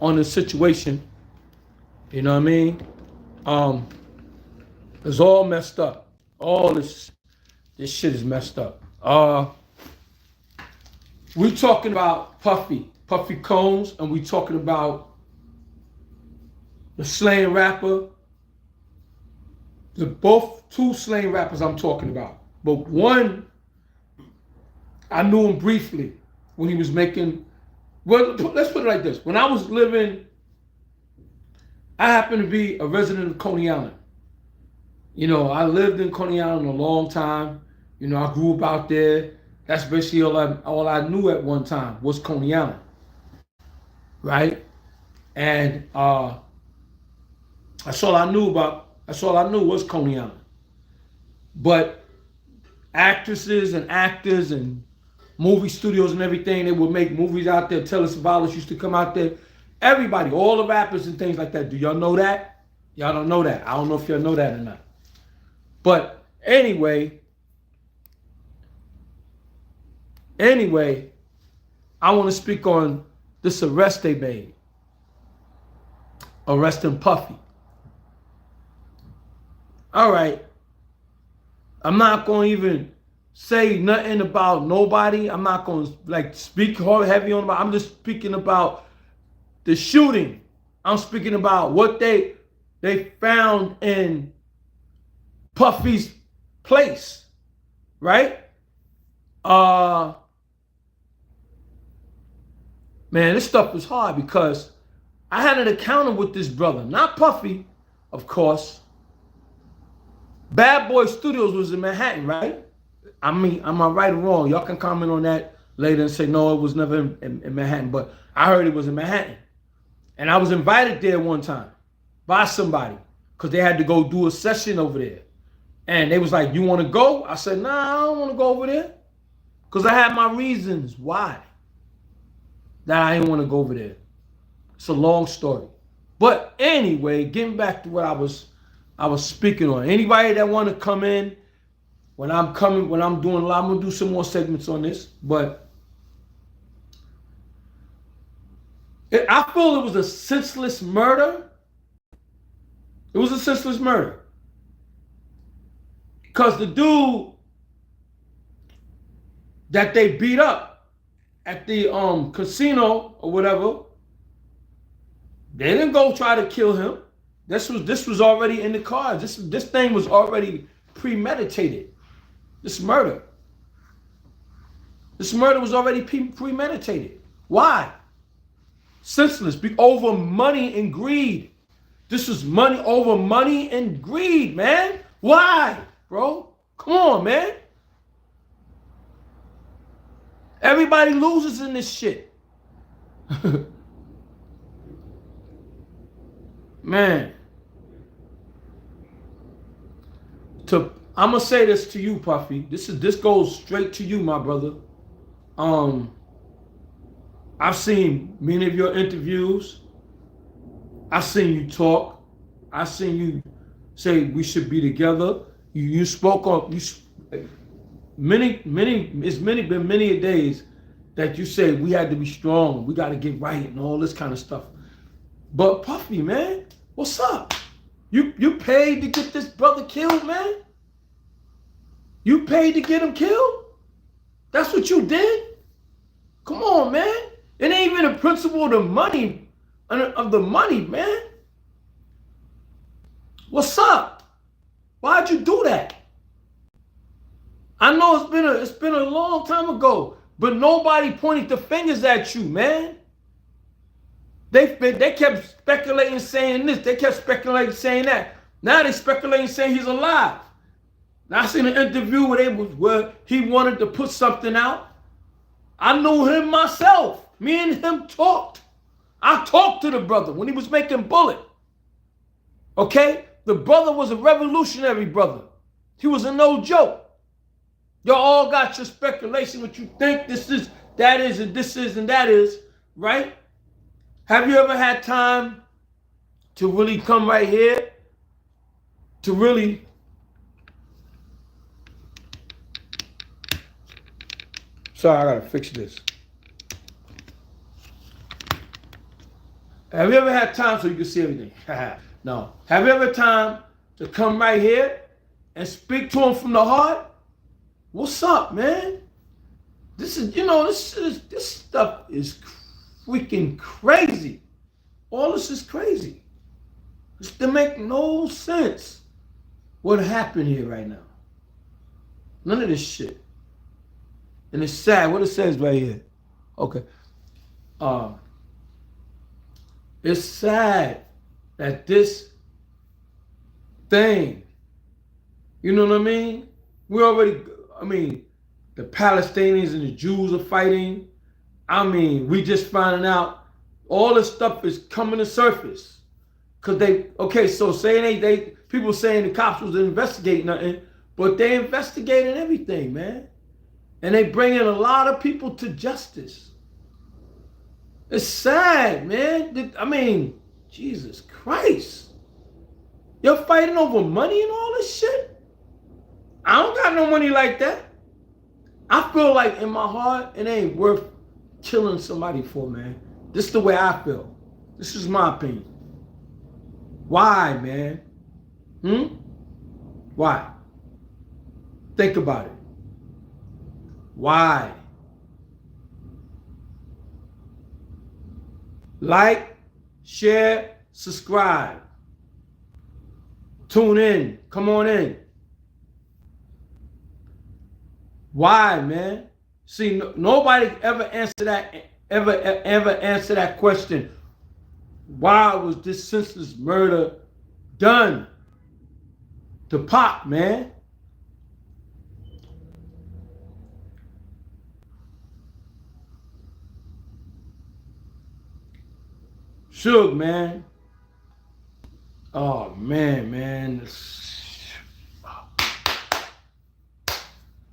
on the situation. You know what I mean? It's all messed up. All this shit is messed up. We talking about Puffy Combs, and we talking about the slain rapper. The both two slain rappers I'm talking about. But one, I knew him briefly when he was making. Well, let's put it like this. When I was living, I happened to be a resident of Coney Island. You know, I lived in Coney Island a long time. You know, I grew up out there. That's basically all I knew at one time was Coney Island, right? And that's all I knew about. That's all I knew was Coney Island. But actresses and actors and movie studios and everything, they would make movies out there. Tellus Violence used to come out there. Everybody, all the rappers and things like that. Do y'all know that? Y'all don't know that. I don't know if y'all know that or not. But anyway, I want to speak on this arrest they made. Arresting Puffy. All right. I'm not going to even say nothing about nobody. I'm not going to like speak heavy on about. I'm just speaking about the shooting. I'm speaking about what they found in Puffy's place, right? Man, this stuff was hard because I had an encounter with this brother, not Puffy, of course. Bad Boy Studios was in Manhattan, right? I mean, am I right or wrong? Y'all can comment on that later and say, no, it was never in Manhattan, but I heard it was in Manhattan. And I was invited there one time by somebody because they had to go do a session over there. And they was like, you want to go? I said, nah, I don't want to go over there. Because I had my reasons why that I didn't want to go over there. It's a long story. But anyway, getting back to what I was speaking on. Anybody that want to come in, when I'm doing a lot, I'm going to do some more segments on this. But I feel it was a senseless murder. It was a senseless murder. Because the dude that they beat up at the casino or whatever, they didn't go try to kill him. This was already in the cards. This thing was already premeditated. This murder was already premeditated. Why? Senseless. Over money and greed. This was money over money and greed, man. Why, bro? Come on, man. Everybody loses in this shit. Man. I'm gonna say this to you, Puffy. This goes straight to you, my brother. I've seen many of your interviews. I've seen you talk. I've seen you say we should be together. You spoke on it's been many days that you say we had to be strong, we got to get right and all this kind of stuff. But Puffy, man, what's up? You paid to get this brother killed, man? You paid to get him killed? That's what you did? Come on, man. It ain't even a principle of the money, man. What's up? Why'd you do that? I know it's been a long time ago, but nobody pointed the fingers at you, man. They kept speculating saying this. They kept speculating saying that. Now they speculating saying he's alive. Now I seen an interview where he wanted to put something out. I knew him myself. Me and him talked. I talked to the brother when he was making Bullet. Okay? The brother was a revolutionary brother. He was a no joke. Y'all all got your speculation, what you think this is, that is, and this is, and that is, right? Have you ever had time to really come right here? To really sorry, I gotta fix this. Have you ever had time so you can see everything? No. Have you ever had time to come right here and speak to him from the heart? What's up, man? This is, this stuff is freaking crazy. All this is crazy. It's to make no sense what happened here right now. None of this shit. And it's sad. What it says right here. Okay. It's sad that this thing, you know what I mean? The Palestinians and the Jews are fighting. We just finding out all this stuff is coming to surface. Cause people saying the cops was investigating nothing, but they investigating everything, man. And they bringing a lot of people to justice. It's sad, man. Jesus Christ. You're fighting over money and all this shit? I don't got no money like that. I feel like in my heart, it ain't worth killing somebody for, man. This is the way I feel. This is my opinion. Why, man? Why? Think about it. Why? Like, share, subscribe. Tune in. Come on in. Why, man? See, nobody ever answered that question. Why was this senseless murder done to Pop, man? Suge, man. Oh, man.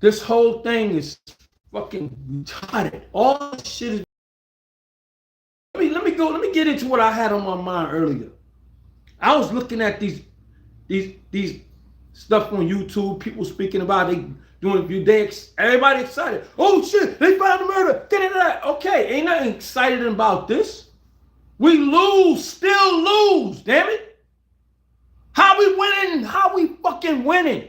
This whole thing is fucking retarded. All this shit is... Let me get into what I had on my mind earlier. I was looking at these stuff on YouTube, people speaking about they doing everybody excited. Oh shit, they found the murder. Okay, ain't nothing excited about this. We still lose, damn it. How we winning? How we fucking winning?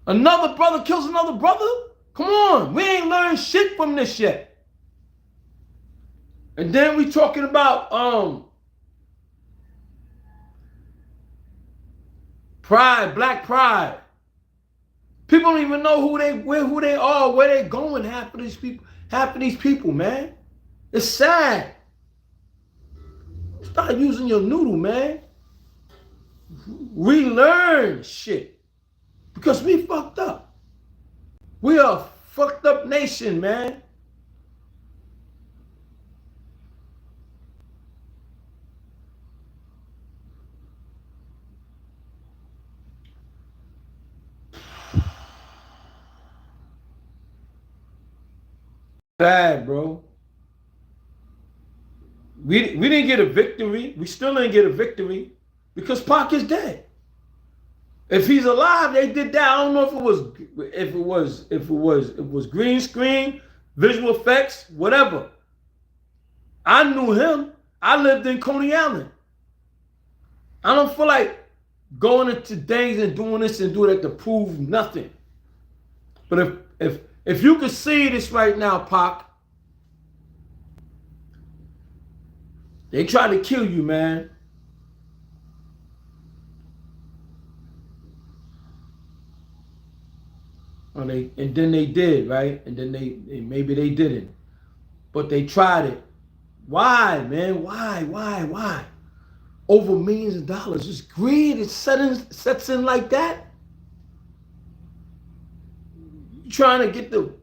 Another brother kills another brother? Come on, we ain't learned shit from this yet. And then we talking about pride, black pride. People don't even know who they are, where they going. Half of these people, man. It's sad. Start using your noodle, man. Relearn shit. Because we fucked up. We are a fucked up nation, man. Bad, bro. We didn't get a victory. We still didn't get a victory because Pac is dead. If he's alive, they did that. I don't know if it was green screen, visual effects, whatever. I knew him. I lived in Coney Island. I don't feel like going into things and doing this and doing that to prove nothing. But if you could see this right now, Pac, they tried to kill you, man. And then they did, right? And then maybe they didn't. But they tried it. Why, man? Why? Over millions of dollars. Just greed. It sets in like that. You trying to get the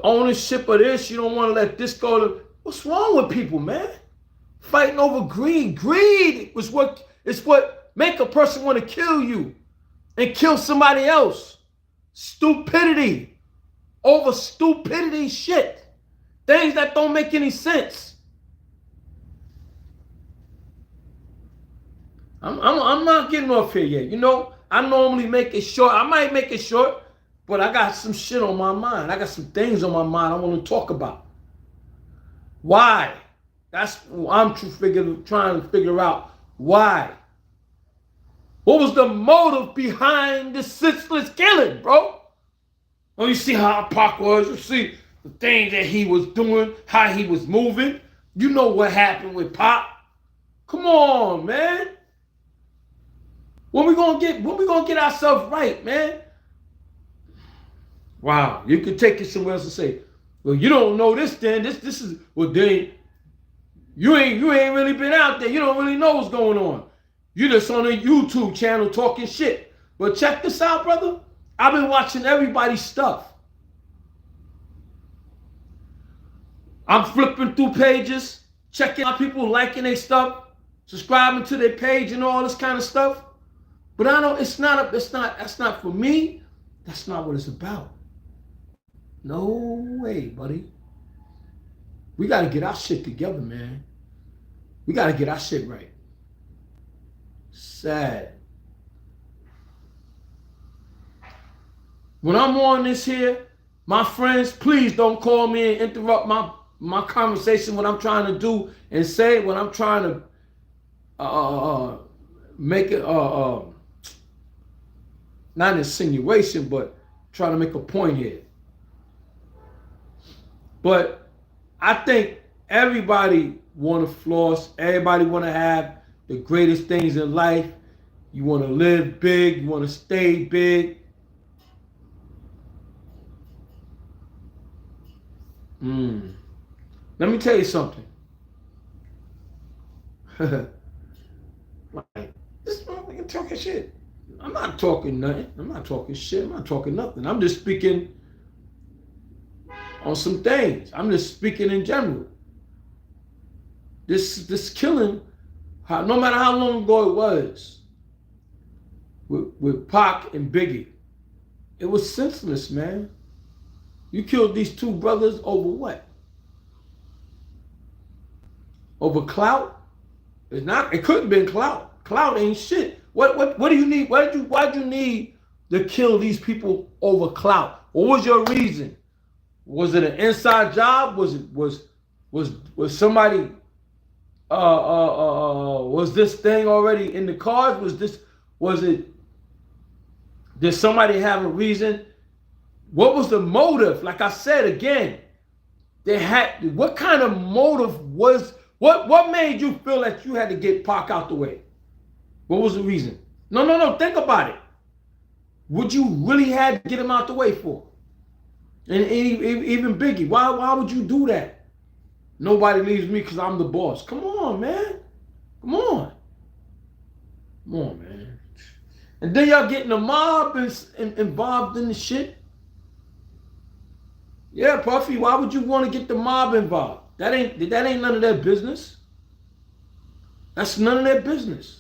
ownership of this. You don't want to let this go to... What's wrong with people, man? Fighting over greed. Greed is what make a person want to kill you and kill somebody else. Stupidity. Over stupidity shit. Things that don't make any sense. I'm not getting off here yet. You know, I normally make it short. I might make it short, but I got some shit on my mind. I got some things on my mind I want to talk about. Why? That's what I'm trying to figure out. Why? What was the motive behind this senseless killing, bro? Oh, you see how Pac was. You see the things that he was doing, how he was moving. You know what happened with Pac. Come on, man. When we gonna get ourselves right, man? Wow, you could take it somewhere else and say, well, you don't know this then. This is well then you ain't really been out there. You don't really know what's going on. You just on a YouTube channel talking shit. But check this out, brother. I've been watching everybody's stuff. I'm flipping through pages, checking out people liking their stuff, subscribing to their page and all this kind of stuff. But I know that's not for me. That's not what it's about. No way, buddy. We got to get our shit together, man. We got to get our shit right. Sad. When I'm on this here, my friends, please don't call me and interrupt my conversation, what I'm trying to do and say, what I'm trying to make it, not an insinuation, but trying to make a point here. But I think everybody want to floss. Everybody want to have the greatest things in life. You want to live big. You want to stay big. Let me tell you something. Like, this motherfucker talking shit. I'm not talking nothing. I'm not talking shit. I'm not talking nothing. I'm just speaking on some things. I'm just speaking in general. This killing, no matter how long ago it was, with Pac and Biggie, it was senseless, man. You killed these two brothers over what? Over clout? It's not. It couldn't have been clout. Clout ain't shit. What do you need? Why'd you need to kill these people over clout? What was your reason? Was it an inside job? Was somebody was this thing already in the cards? Did somebody have a reason? What was the motive? Like I said again, what kind of motive was what made you feel that you had to get Pac out the way? What was the reason? No, think about it. Would you really had to get him out the way for? And even Biggie, why would you do that? Nobody leaves me because I'm the boss. Come on, man. Come on, man. And then y'all getting the mob involved in the shit. Yeah, Puffy, why would you want to get the mob involved? That ain't none of their business. That's none of their business.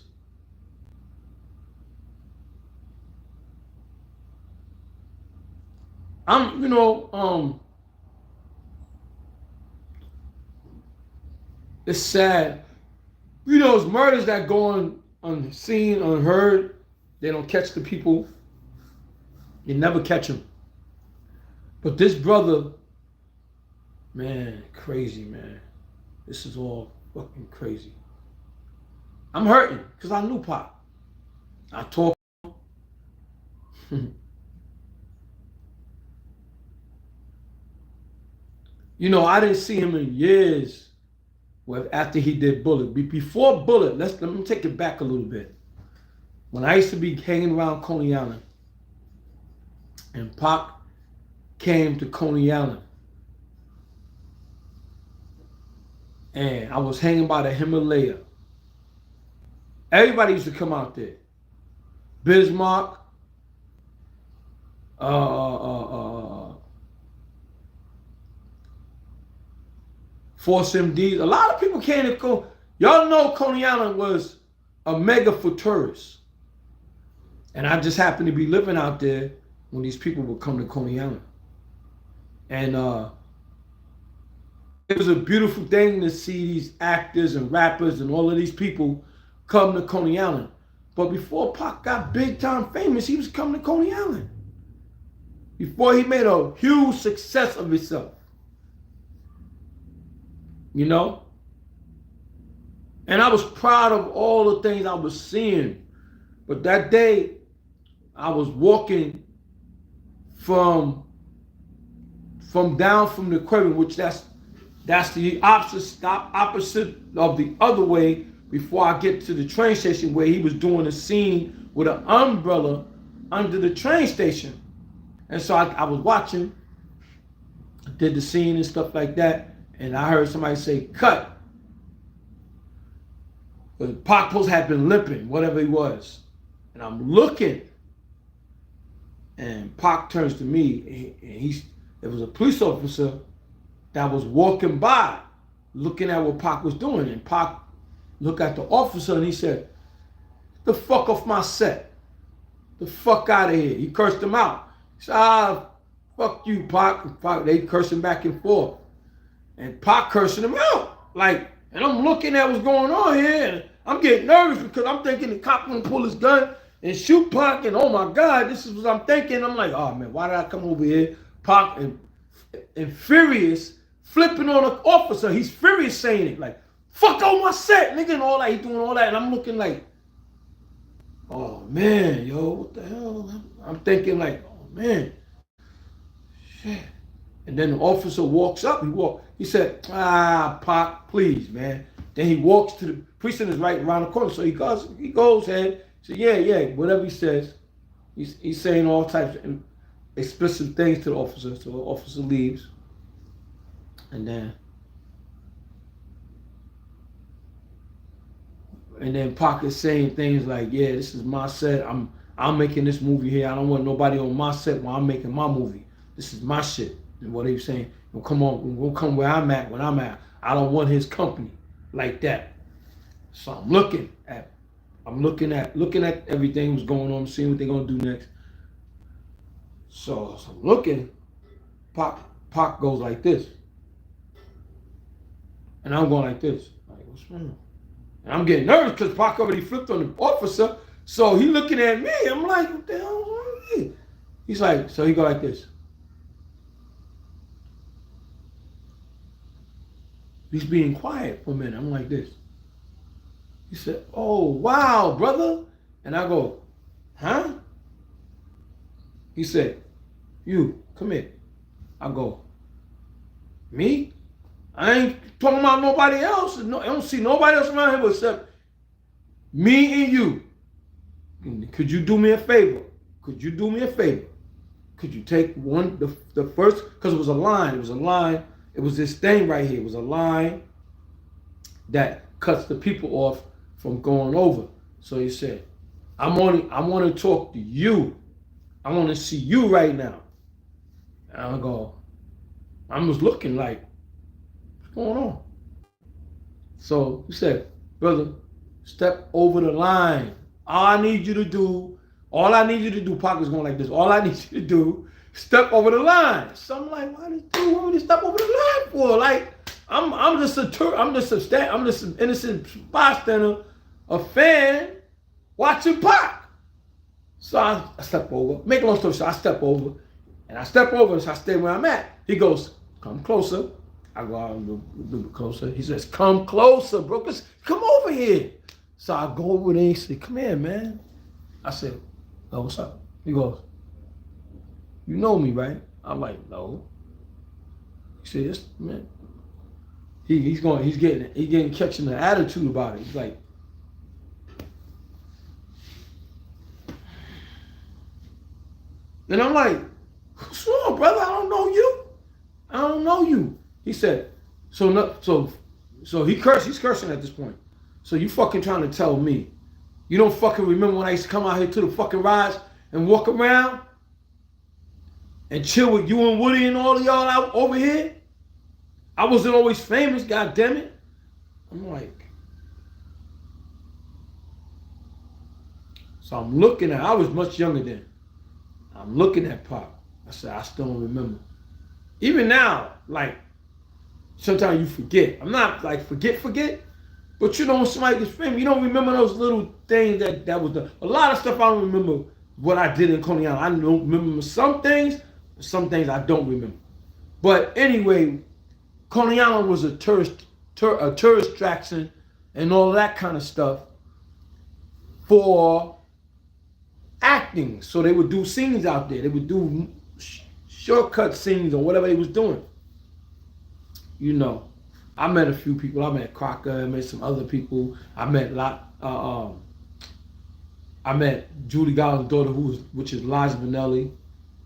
It's sad. Those murders that go on unseen, unheard, they don't catch the people. You never catch them. But this brother, man, crazy, man. This is all fucking crazy. I'm hurting because I knew Pac. I talked. I didn't see him in years after he did Bullet. Before Bullet, let me take it back a little bit. When I used to be hanging around Coney Island, and Pac came to Coney Island, and I was hanging by the Himalaya. Everybody used to come out there. Bismarck, Force MDs. A lot of people came to go. Y'all know Coney Island was a mega for tourists. And I just happened to be living out there when these people would come to Coney Island. And it was a beautiful thing to see these actors and rappers and all of these people come to Coney Island. But before Pac got big time famous, he was coming to Coney Island. Before he made a huge success of himself. you know? And I was proud of all the things I was seeing. But that day, I was walking from down from the aquarium, which that's the opposite of the other way before I get to the train station where he was doing a scene with an umbrella under the train station. And so I was watching, did the scene and stuff like that, and I heard somebody say, cut. But Pac Post had been limping, whatever he was. And I'm looking, and Pac turns to me, and there was a police officer that was walking by, looking at what Pac was doing. And Pac looked at the officer and he said, "The fuck off my set. The fuck out of here." He cursed him out. He said, fuck you, Pac. They cursing back and forth. And Pac cursing him out. Like, and I'm looking at what's going on here, and I'm getting nervous because I'm thinking the cop gonna pull his gun and shoot Pac, and oh my God, this is what I'm thinking. I'm like, oh man, why did I come over here? Pac and furious, flipping on an officer. He's furious saying it, like, fuck on my set, nigga, and all that. He's doing all that, and I'm looking like, oh man, yo, what the hell? I'm thinking like, oh man, shit. And then the officer walks up, he said, Pac, please, man. Then he walks to the precinct is right around the corner. So he goes ahead, said, yeah, whatever he says. He's saying all types of explicit things to the officer. So the officer leaves. And then Pac is saying things like, yeah, this is my set. I'm making this movie here. I don't want nobody on my set while I'm making my movie. This is my shit. And what he was saying, we'll come where I'm at when I'm at. I don't want his company like that. So I'm looking at everything that's going on, seeing what they're gonna do next. So I'm looking, Pac goes like this. And I'm going like this. Like, what's wrong? And I'm getting nervous because Pac already flipped on the officer. So he looking at me. I'm like, what the hell is wrong with me? He's like, so he go like this. He's being quiet for a minute. I'm like this. He said, oh, wow, brother. And I go, huh? He said, you, come here. I go, me? I ain't talking about nobody else. I don't see nobody else around here except me and you. Could you do me a favor? Could you do me a favor? Could you take the first, because it was a line. It was this thing right here. It was a line that cuts the people off from going over. So he said, I want to talk to you. I want to see you right now. And I go, I'm just looking like, what's going on? So he said, brother, step over the line. All I need you to do, Pac is going like this. All I need you to do, step over the line. So I'm like, why does dude want me to step over the line for? Like, I'm just an innocent bystander, a fan, watching Pac. So I step over. Make a long story short, I step over. And I step over, so I stay where I'm at. He goes, come closer. I go out a little bit closer. He says, come closer, bro. Come over here. So I go over there and he said, come here, man. I said, oh, what's up? He goes, you know me, right? I'm like, no. He said, yes, man. He's catching the attitude about it. He's like, and I'm like, what's wrong, brother? I don't know you. He said, so he's cursing at this point. So you fucking trying to tell me you don't fucking remember when I used to come out here to the fucking rides and walk around and chill with you and Woody and all of y'all out over here? I wasn't always famous, god damn it. I'm like, so I'm looking at, I was much younger then. I'm looking at Pac. I said, I still don't remember. Even now, like, sometimes you forget. I'm not like forget, but you know when somebody gets famous, you don't remember those little things that was done. A lot of stuff I don't remember what I did in Coney Island. I don't remember some things I don't remember. But anyway, Coney Island was a tourist a tourist attraction and all that kind of stuff for acting. So they would do scenes out there. They would do shortcut scenes or whatever they was doing. You know, I met a few people. I met Crocker. I met some other people. I met Julie Garland's daughter, which is Liza Minnelli.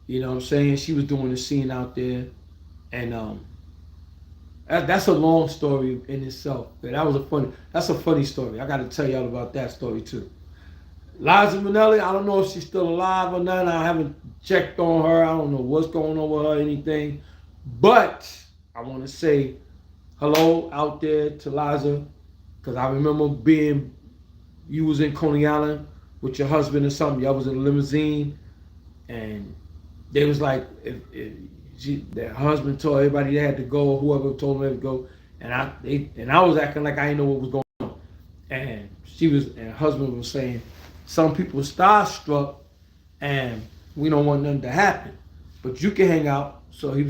You know what I'm saying? She was doing a scene out there, and that's a long story in itself. That's a funny story. I got to tell y'all about that story too. Liza Minnelli, I don't know if she's still alive or not. I haven't checked on her. I don't know what's going on with her or anything. But I want to say hello out there to Liza, because I remember you was in Coney Island with your husband or something. Y'all was in a limousine, and they was like, their husband told everybody they had to go, whoever told them they had to go, and I was acting like I didn't know what was going on. And her husband was saying, some people starstruck and we don't want nothing to happen, but you can hang out. So he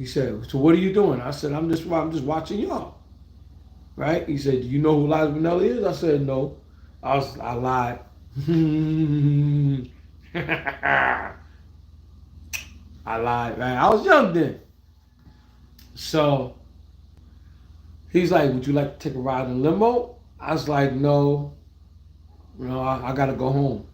said, so what are you doing? I said, I'm just watching y'all. Right? He said, do you know who Liza Minnelli is? I said, no. I lied. I lied, right? I was young then. So he's like, would you like to take a ride in a limo? I was like, no. I got to go home.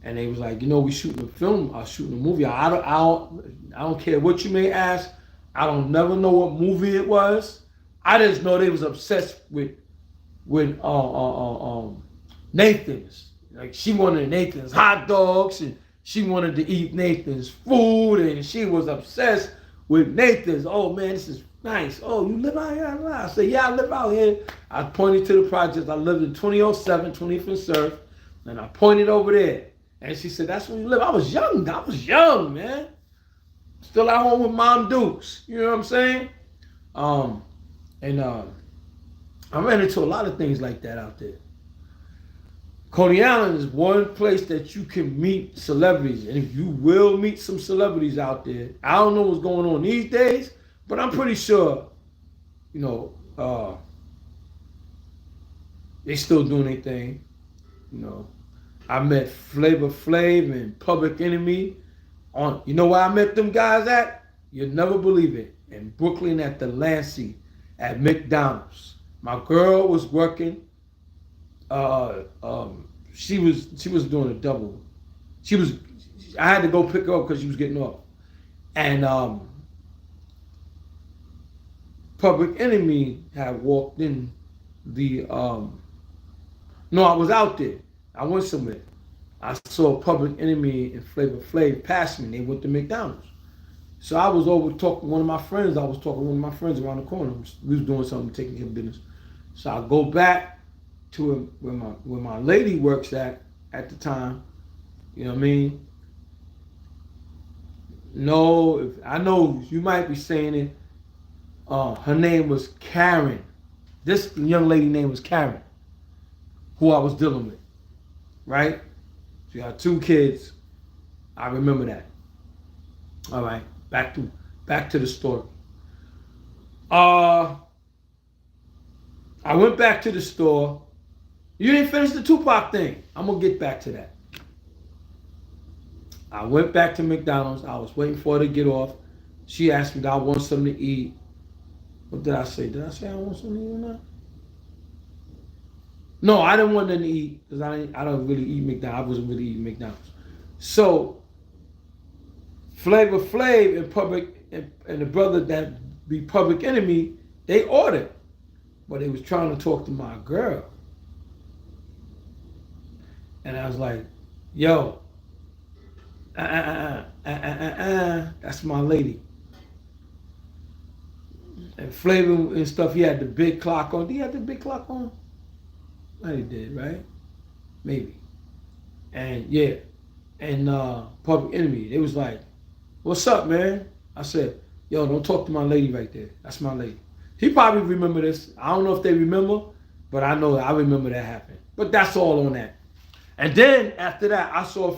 And they was like, we shooting a film, shooting a movie. I don't care what you may ask. I don't never know what movie it was. I just know they was obsessed with Nathan's. Like, she wanted Nathan's hot dogs, and she wanted to eat Nathan's food, and she was obsessed with Nathan's. Oh man, this is nice. Oh, you live out here? I said, yeah, I live out here. I pointed to the project. I lived in 2007, 20th and Surf, and I pointed over there. And she said, that's where you live. I was young, man. Still at home with Mom Dukes. You know what I'm saying? I ran into a lot of things like that out there. Coney Island is one place that you can meet celebrities. And if you will meet some celebrities out there, I don't know what's going on these days, but I'm pretty sure, they still doing their thing. I met Flavor Flav and Public Enemy you know where I met them guys at? You'll never believe it. In Brooklyn at the Lancey at McDonald's. My girl was working. She was doing a double. I had to go pick her up because she was getting off. And Public Enemy had walked in no, I was out there. I went somewhere. I saw Public Enemy and Flavor Flav pass me. They went to McDonald's. So I was over talking to one of my friends. I was talking to one of my friends around the corner. We was doing something, taking care of business. So I go back to where my lady works at the time. You know what I mean? No, I know you might be saying it. Her name was Karen. This young lady name was Karen, who I was dealing with, right? She got 2 kids. I remember that. All right, back to the story. I went back to the store. You didn't finish the Tupac thing. I'm gonna get back to that. I went back to McDonald's. I was waiting for her to get off. She asked me, "Do I want something to eat?" What did I say? Did I say I want something to eat or not? No, I didn't want nothing to eat because I don't really eat McDonald's. I wasn't really eating McDonald's. So Flavor Flav and the brother that be Public Enemy, they ordered, but they was trying to talk to my girl. And I was like, yo, that's my lady. And Flavor and stuff, he had the big clock on. Did he have the big clock on? I did, right? Maybe. And yeah. And Public Enemy, they was like, what's up, man? I said, yo, don't talk to my lady right there. That's my lady. He probably remember this. I don't know if they remember, but I know I remember that happened. But that's all on that. And then after that, I saw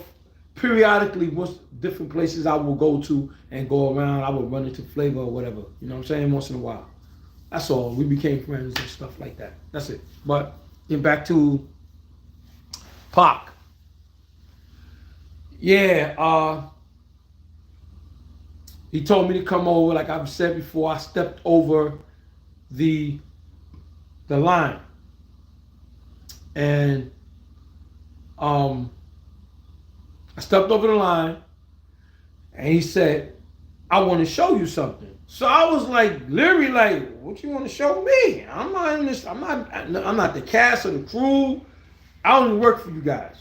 periodically different places I would go to and go around. I would run into Flavor or whatever. You know what I'm saying? Once in a while. That's all. We became friends and stuff like that. That's it. But getting back to Pac. Yeah, he told me to come over. Like I've said before, I stepped over the line. And I stepped over the line and he said, I want to show you something. So I was like, literally like, what you want to show me? I'm not in this, I'm not the cast or the crew. I only work for you guys.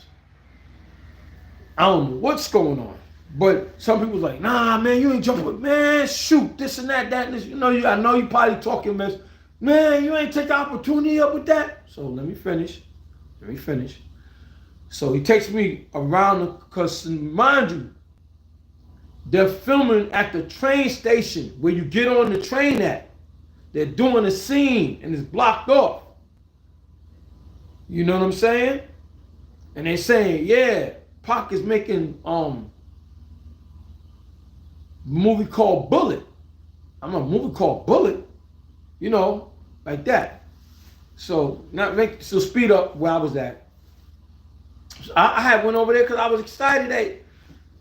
I don't know what's going on. But some people's like, nah, man, you ain't jumping. Man, shoot, this and that, and this. I know you probably talking mess. Man, you ain't take the opportunity up with that. So let me finish. So he takes me around, because mind you, they're filming at the train station where you get on the train at. They're doing a scene and it's blocked off. You know what I'm saying? And they're saying, yeah, Pac is making a movie called Bullet. I'm a movie called Bullet, like that. So speed up where I was at. So I had went over there because I was excited that,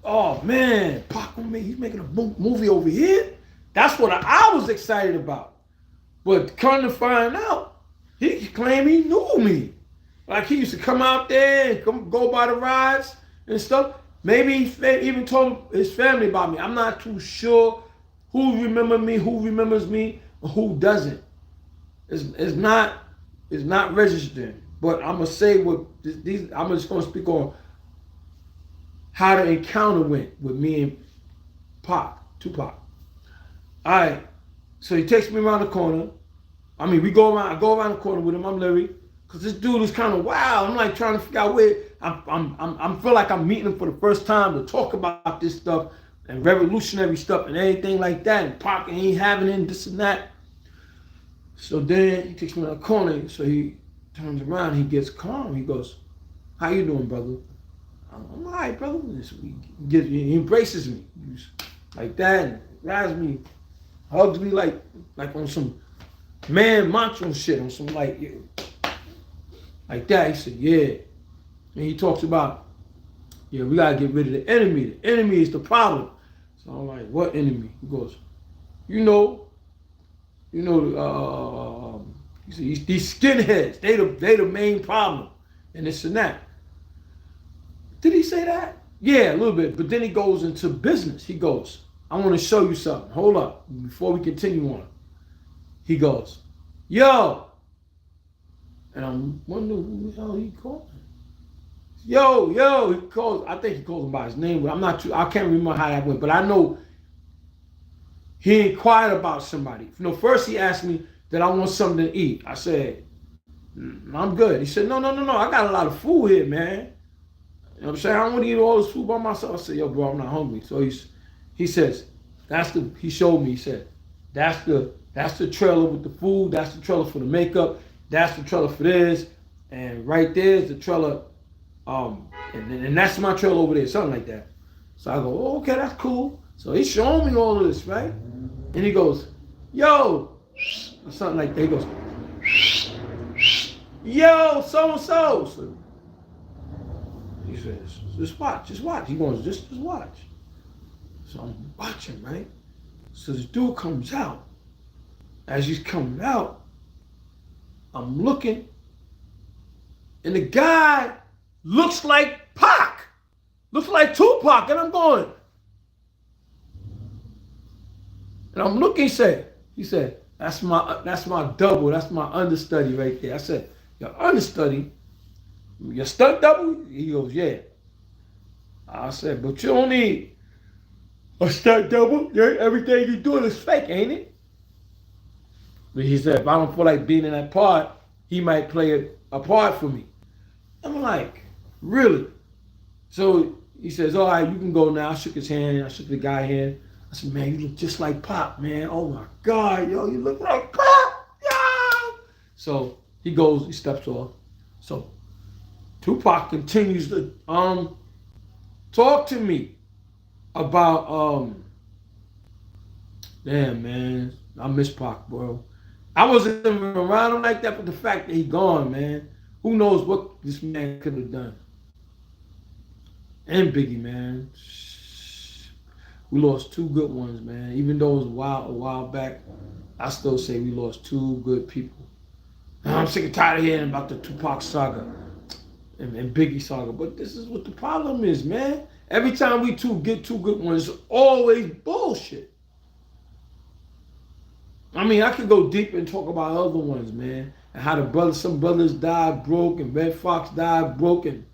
oh man, Pac, he's making a movie over here. That's what I was excited about. But come to find out, he claimed he knew me. Like he used to come out there and go by the rides and stuff. Maybe he even told his family about me. I'm not too sure who remembers me, who remembers me, and who doesn't. It's not registering. But I'm gonna say what these. I'm just gonna speak on how the encounter went with me and Tupac. All right. So he takes me around the corner. I mean, I go around the corner with him. I'm Larry, because this dude is kind of wild. I'm like trying to figure out where I feel like I'm meeting him for the first time to talk about this stuff and revolutionary stuff and anything like that. And Pac ain't having it and this and that. So then he takes me around the corner. So he turns around. He gets calm. He goes, "How you doing, brother?" I'm all right, brother. He embraces me like that and grabs me, hugs me like on some man macho shit, on some like that. He said, yeah. And he talks about, yeah, we gotta get rid of the enemy. The enemy is the problem. So I'm like, what enemy? He goes, he said, these skinheads, they the main problem, and this and that. Did he say that? Yeah, a little bit. But then he goes into business. He goes, I want to show you something. Hold up. Before we continue on. He goes, yo. And I'm wondering who the hell he called. Yo. He calls, I think he calls him by his name, but I can't remember how that went. But I know he inquired about somebody. First he asked me that I want something to eat. I said, I'm good. He said, no. I got a lot of food here, man. You know what I'm saying? I don't want to eat all this food by myself. I said, yo, bro, I'm not hungry. So he says, he showed me, he said, that's the trailer with the food, that's the trailer for the makeup, that's the trailer for this, and right there's the trailer, and that's my trailer over there, something like that. So I go, oh, okay, that's cool. So he's showing me all of this, right? And he goes, yo, or something like that. He goes, yo, so-and-so. So he says, just watch. He goes, just watch. So I'm watching, right? So this dude comes out. As he's coming out, I'm looking, and the guy looks like Pac, looks like Tupac, and I'm going. And I'm looking, he said, that's my double, that's my understudy right there. I said, your understudy? Your stunt double? He goes, yeah. I said, but you don't need a stunt double. Everything you're doing is fake, ain't it? But he said, if I don't feel like being in that part, he might play a part for me. I'm like, really? So he says, all right, you can go now. I shook his hand. I shook the guy's hand. I said, man, you look just like Pop, man. Oh my God, yo, you look like Pop, yo. So he goes, he steps off. So Tupac continues to talk to me about damn, man, I miss Pac, bro. I wasn't even around him like that, but the fact that he gone, man, who knows what this man could have done. And Biggie, man, we lost two good ones, man. Even though it was a while back, I still say we lost two good people. I'm sick and tired of hearing about the Tupac saga and Biggie saga, but this is what the problem is, man. Every time we get two good ones, it's always bullshit. I mean, I could go deep and talk about other ones, man, and how some brothers died broke, and Red Fox died broke, and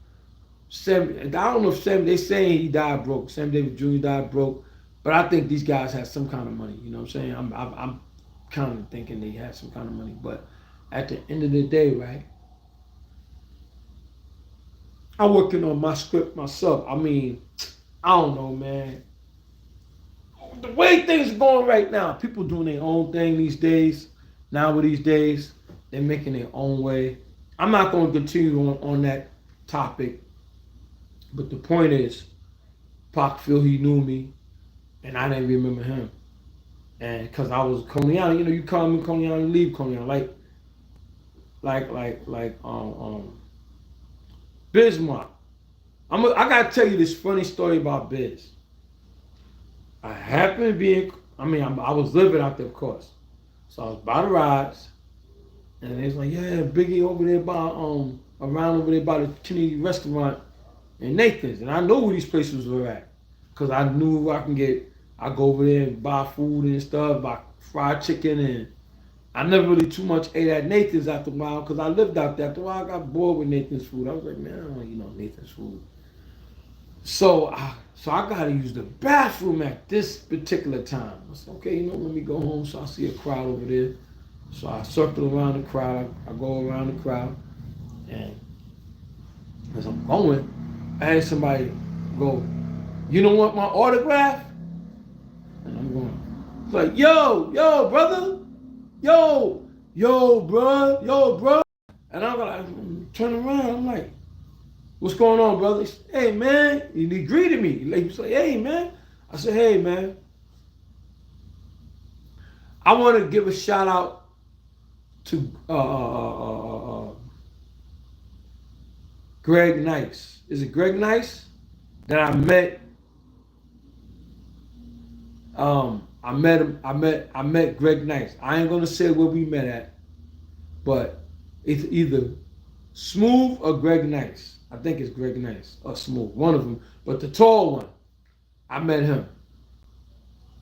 I don't know if they saying he died broke. Sam Davis Jr. died broke, but I think these guys had some kind of money. You know what I'm saying? I'm kind of thinking they had some kind of money, but at the end of the day, right? I'm working on my script myself. I mean, I don't know, man. The way things are going right now, people doing their own thing these days. These days, they're making their own way. I'm not going to continue on that topic, but the point is, Pac feel he knew me, and I didn't remember him. And because I was Coniana, you call me Coniana, you leave Coniana, like Bismarck. I gotta tell you this funny story about Biz. I happened to be I was living out there, of course. So I was by the rides, and they was like, yeah, Biggie over there around over there by the Kennedy restaurant in Nathan's. And I know where these places were at. Because I knew I go over there and buy food and stuff, buy fried chicken, and I never really too much ate at Nathan's after a while because I lived out there. After a while, I got bored with Nathan's food. I was like, man, I don't want to eat no Nathan's food. So I got to use the bathroom at this particular time. I said, okay, let me go home. So I see a crowd over there. So I circle around the crowd. I go around the crowd. And as I'm going, I had somebody go, you don't want my autograph? And I'm going, it's like, yo, brother. Yo, bro. And I'm like, turn around. I'm like, what's going on, brother? He said, hey, man. And he greeted me. He was like, hey, man. I said, hey, man. I want to give a shout out to Greg Nice. Is it Greg Nice? That I met. I met Greg Nice. I ain't gonna say where we met at, but it's either Smooth or Greg Nice. I think it's Greg Nice or Smooth, one of them. But the tall one, I met him.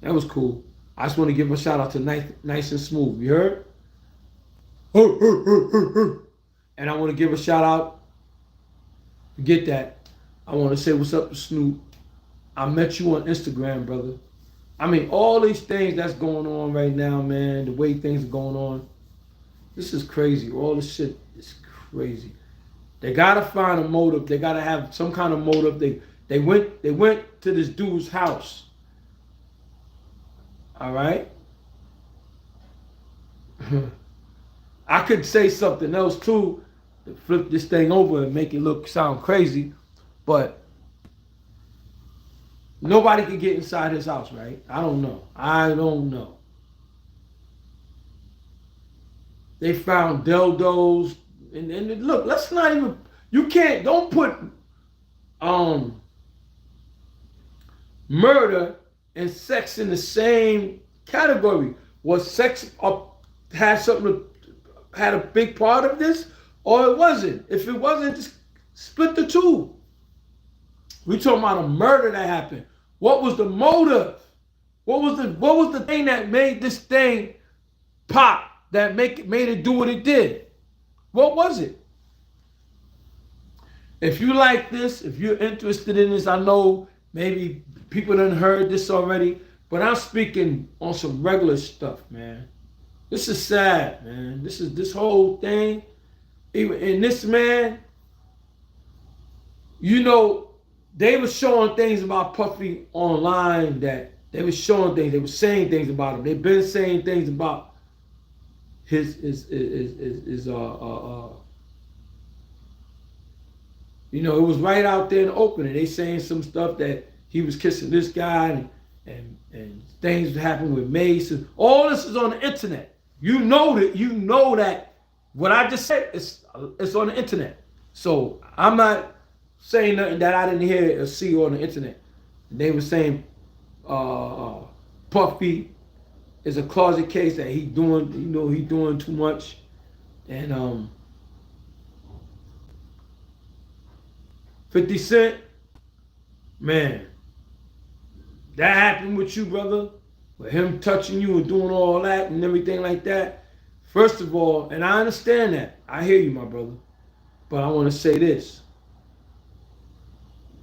That was cool. I just want to give a shout out to Nice and Smooth. You heard? And I want to give a shout out. Get that. I want to say what's up to Snoop. I met you on Instagram, brother. I mean, all these things that's going on right now, man, the way things are going on, this is crazy. All this shit is crazy. They gotta find a motive. They gotta have some kind of motive. They went to this dude's house. All right? I could say something else too to flip this thing over and make it sound crazy, but nobody can get inside his house, right? I don't know. They found dildos, and look, let's not even. Don't put murder and sex in the same category. Was sex had a big part of this, or it wasn't? If it wasn't, just split the two. We talking about a murder that happened. What was the motive? What was the thing that made this thing pop? That made it do what it did? What was it? If you like this, if you're interested in this, I know maybe people done heard this already, but I'm speaking on some regular stuff, man. This is sad, man. This whole thing. And this man, they were showing things about Puffy online that they were showing things. They were saying things about him. They've been saying things about his it was right out there in the open. And they saying some stuff that he was kissing this guy and things happened with Mace. And all this is on the internet. You know that what I just said it's on the internet. So I'm not saying nothing that I didn't hear or see on the internet. They were saying Puffy is a closet case that he doing, he doing too much, and 50 Cent, man, that happened with you, brother, with him touching you and doing all that and everything like that. First of all, and I understand that, I hear you, my brother, but I want to say this: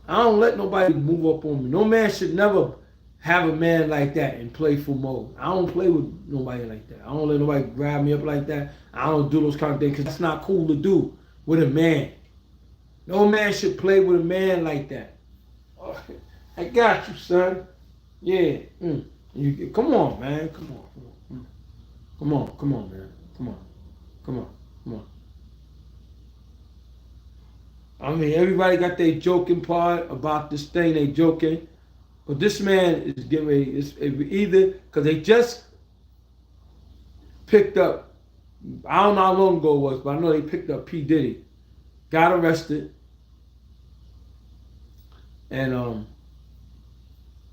I don't let nobody move up on me. No man should never have a man like that in playful mode. I don't play with nobody like that. I don't let nobody grab me up like that. I don't do those kind of things because that's not cool to do with a man. No man should play with a man like that. Oh, I got you, son. Yeah. Come on, man. Come on. Come on. Come on, man. Come on. Come on. Come on. I mean, everybody got their joking part about this thing. They joking. But this man is getting ready. It's either because they just picked up, I don't know how long ago it was, but I know they picked up P. Diddy, got arrested, and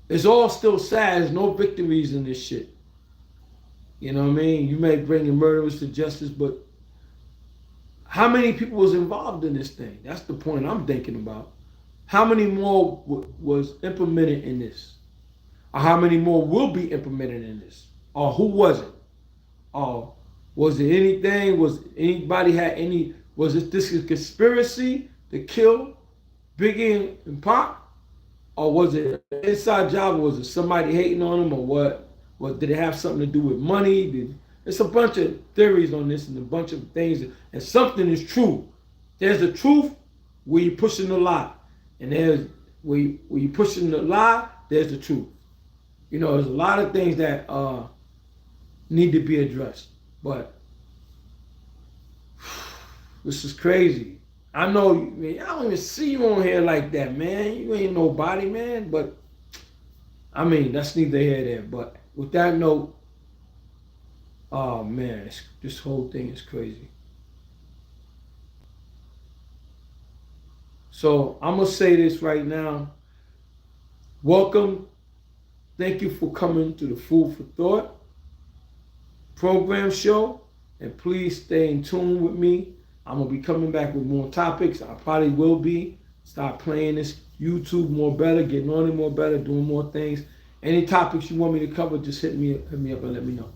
it's all still sad. There's no victories in this shit. You know what I mean? You may bring the murderers to justice, but how many people was involved in this thing? That's the point I'm thinking about. How many more was implemented in this? Or how many more will be implemented in this? Or who was it? Or was it anything? Was anybody had any? Was it this a conspiracy to kill Biggie and Pac? Or was it an inside job? Or was it somebody hating on him? Or what? Did it have something to do with money? It's a bunch of theories on this and a bunch of things. And something is true. There's the truth where you're pushing the lie. And there's where you're pushing the lie, there's the truth. There's a lot of things that need to be addressed. But this is crazy. I know, man, I don't even see you on here like that, man. You ain't nobody, man. But, I mean, that's neither here nor there. But with that note, oh, man, this whole thing is crazy. So I'm going to say this right now. Welcome. Thank you for coming to the Food for Thought program show. And please stay in tune with me. I'm going to be coming back with more topics. I probably will be. Start playing this YouTube more better, getting on it more better, doing more things. Any topics you want me to cover, just hit me up and let me know.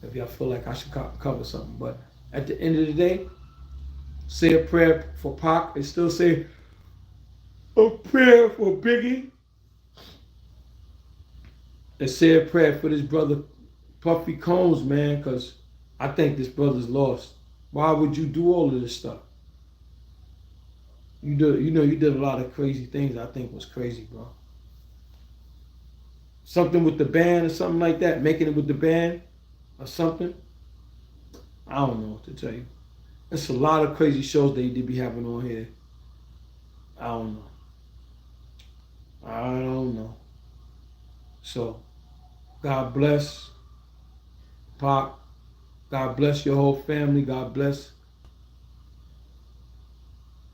If y'all feel like I should cover something. But at the end of the day, say a prayer for Pac and still say a prayer for Biggie. And say a prayer for this brother Puffy Combs, man, because I think this brother's lost. Why would you do all of this stuff? You did a lot of crazy things I think was crazy, bro. Something with the band or something like that, making it with the band or something. I don't know what to tell you. It's a lot of crazy shows they did be having on here. I don't know. So, God bless Pac. God bless your whole family. God bless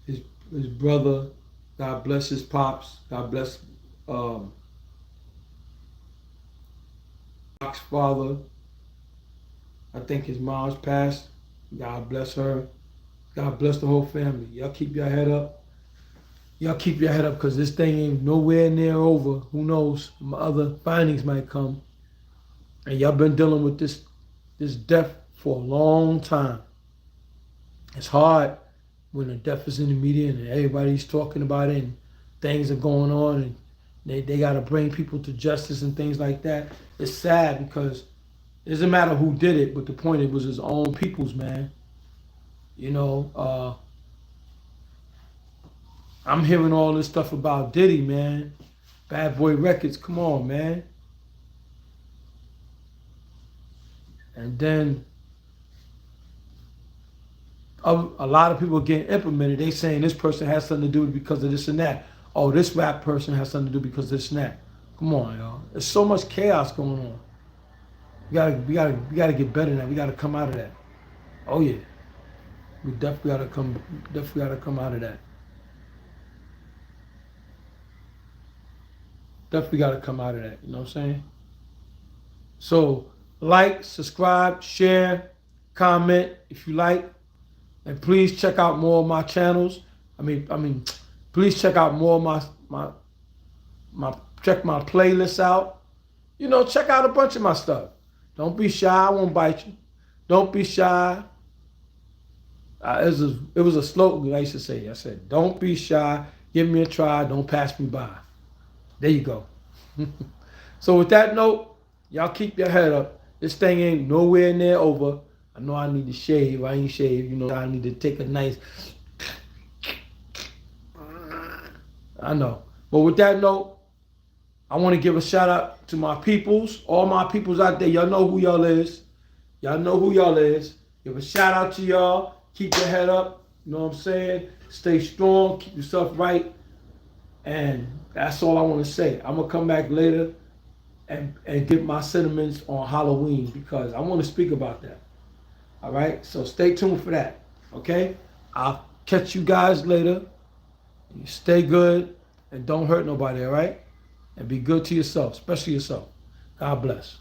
his brother. God bless his pops. God bless Pac's father. I think his mom's passed. God bless her. God bless the whole family. Y'all keep your head up. Y'all keep your head up because this thing ain't nowhere near over. Who knows? My other findings might come. And y'all been dealing with this death for a long time. It's hard when the death is in the media and everybody's talking about it and things are going on and they got to bring people to justice and things like that. It's sad because it doesn't matter who did it, but the point, it was his own people's, man. I'm hearing all this stuff about Diddy, man. Bad Boy Records, come on, man. And then a lot of people are getting implemented. They saying this person has something to do because of this and that. Oh, this rap person has something to do because of this and that. Come on, y'all. There's so much chaos going on. We gotta get better than that. We gotta come out of that. Oh yeah. We definitely gotta come out of that. Definitely gotta come out of that. You know what I'm saying? So like, subscribe, share, comment if you like, and please check out more of my channels. Please check out more of my check my playlists out. You know, check out a bunch of my stuff. Don't be shy. I won't bite you. Don't be shy. It was a slogan I used to say. I said, "Don't be shy. Give me a try. Don't pass me by." There you go. So with that note, y'all keep your head up. This thing ain't nowhere near over. I know I need to shave. I ain't shaved. You know, I need to take a nice. I know. But with that note, I want to give a shout out to my peoples, all my peoples out there. Y'all know who y'all is. Y'all know who y'all is. Give a shout out to y'all. Keep your head up. You know what I'm saying? Stay strong. Keep yourself right. And that's all I want to say. I'm going to come back later and give my sentiments on Halloween because I want to speak about that. All right? So stay tuned for that. Okay? I'll catch you guys later. You stay good and don't hurt nobody, all right? And be good to yourself, especially yourself. God bless.